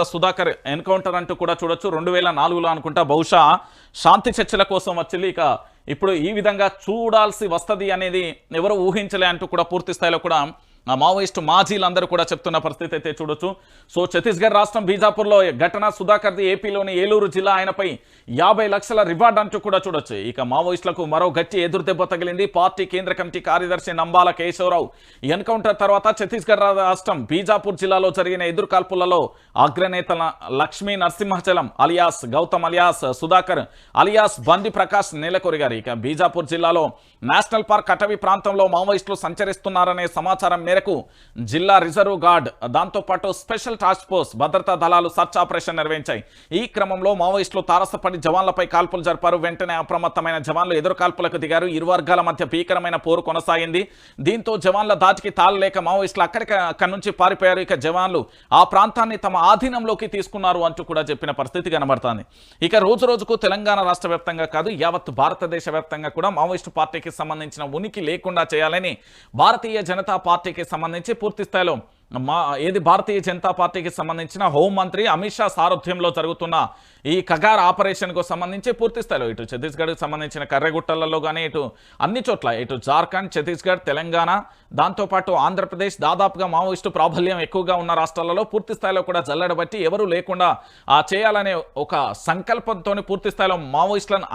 Sudhakar encounter అంటూ కూడా చూడొచ్చు 2004లో అనుకుంటా బహుశా శాంతి చర్చల కోసం వచ్చింది ఇక ఇప్పుడు ఈ విధంగా చూడాల్సి వస్తది అనేది ఎవరు ఊహించలే అంటూ కూడా పూర్తి స్థాయిలో కూడా మావోయిస్టు మాజీలందరూ కూడా చెప్తున్న పరిస్థితి అయితే చూడొచ్చు సో ఛత్తీస్గఢ్ రాష్ట్రం బీజాపూర్లో ఘటన సుధాకర్ది ఏపీలోని ఏలూరు జిల్లా ఆయనపై 50 లక్షల రివార్డ్ అంటూ కూడా చూడొచ్చు ఇక మావోయిస్టులకు మరో గట్టి ఎదురుదెబ్బ తగిలింది పార్టీ కేంద్ర కమిటీ కార్యదర్శి నంబాల కేశవరావు ఎన్కౌంటర్ తర్వాత ఛత్తీస్గఢ్ రాష్ట్రం బీజాపూర్ జిల్లాలో జరిగిన ఎదురుకాల్పులలో అగ్రనేత Lakshmi Narasimhachalam alias Gautam alias Sudhakar alias Bandi Prakash నెలకొరిగారు ఇక బీజాపూర్ జిల్లాలో నేషనల్ పార్క్ అటవీ ప్రాంతంలో మావోయిస్టులు సంచరిస్తున్నారనే సమాచారం మేరకు జిల్లా రిజర్వ్ గార్డ్ దాంతోపాటు స్పెషల్ టాస్క్ ఫోర్స్ భద్రతా దళాలు సర్చ్ ఆపరేషన్ నిర్వహించాయి ఈ క్రమంలో మావోయిస్టులు తారసపడి జవాన్లపై కాల్పులు జరిపారు వెంటనే అప్రమత్తమైన జవాన్లు ఎదురు కాల్పులకు దిగారు ఇరు వర్గాల మధ్య భీకరమైన పోరు కొనసాగింది దీంతో జవాన్ల దాటికి తాళలేక మావోయిస్టులు అక్కడి నుంచి పారిపోయారు ఇక జవాన్లు ఆ ప్రాంతాన్ని తమ ఆధీనంలోకి తీసుకున్నారు అంటూ కూడా చెప్పిన పరిస్థితి కనబడుతోంది ఇక రోజు రోజుకు తెలంగాణ రాష్ట్ర వ్యాప్తంగా కాదు యావత్ భారతదేశ వ్యాప్తంగా కూడా మావోయిస్టు పార్టీకి సంబంధించిన ఉనికి లేకుండా చేయాలని భారతీయ జనతా పార్టీకి సంబంధించి పూర్తి స్థాయిలో భారతీయ జనతా పార్టీకి సంబంధించిన హోంమంత్రి అమిత్ షా సారథ్యంలో జరుగుతున్న ఈ కగార్ ఆపరేషన్కు సంబంధించి పూర్తి స్థాయిలో ఇటు ఛత్తీస్గఢ్కి సంబంధించిన కర్రెగుట్టలలో కానీ ఇటు అన్ని చోట్ల ఇటు జార్ఖండ్ ఛత్తీస్గఢ్ తెలంగాణ దాంతోపాటు ఆంధ్రప్రదేశ్ దాదాపుగా మావోయిస్టు ప్రాబల్యం ఎక్కువగా ఉన్న రాష్ట్రాలలో పూర్తి స్థాయిలో కూడా జల్లెడబట్టి ఎవరూ లేకుండా చేయాలనే ఒక సంకల్పంతో పూర్తి స్థాయిలో మావోయిస్టులను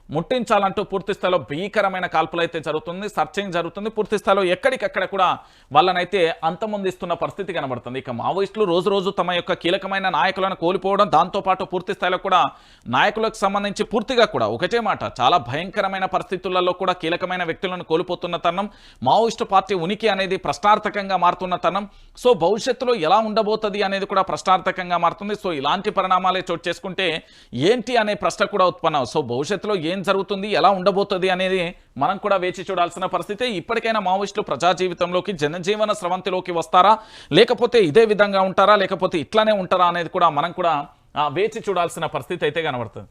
ముట్టించాలంటూ పూర్తి స్థాయిలో భీకరమైన కాల్పులు అయితే జరుగుతుంది సర్చింగ్ జరుగుతుంది పూర్తి స్థాయిలో ఎక్కడికక్కడ కూడా వాళ్ళనైతే అంతమొందిస్తున్న పరిస్థితి కనబడుతుంది ఇక మావోయిస్టులు రోజు రోజు తమ యొక్క కీలకమైన నాయకులను కోల్పోవడం దాంతోపాటు పూర్తి స్థాయిలో కూడా నాయకులకు సంబంధించి పూర్తిగా కూడా ఒకటే మాట చాలా భయంకరమైన పరిస్థితులలో కూడా కీలకమైన వ్యక్తులను కోల్పోతున్న తరుణం మావోయిస్టు పార్టీ ఉనికి అనేది ప్రశ్నార్థకంగా మారుతున్న తరుణం సో భవిష్యత్తులో ఎలా ఉండబోతుంది అనేది కూడా ప్రశ్నార్థకంగా మారుతుంది సో ఇలాంటి పరిణామాలే చోటు చేసుకుంటే ఏంటి అనే ప్రశ్న కూడా ఉత్పన్నం సో భవిష్యత్తులో ఏం జరుగుతుంది ఎలా ఉండబోతుంది అనేది మనం కూడా వేచి చూడాల్సిన పరిస్థితి ఇప్పటికైనా మావోయిస్టులు ప్రజా జీవితంలోకి జనజీవన స్రవంతిలోకి వస్తారా లేకపోతే ఇదే విధంగా ఉంటారా లేకపోతే ఇట్లానే ఉంటారా అనేది కూడా మనం కూడా వేచి చూడాల్సిన పరిస్థితి అయితే కనబడుతుంది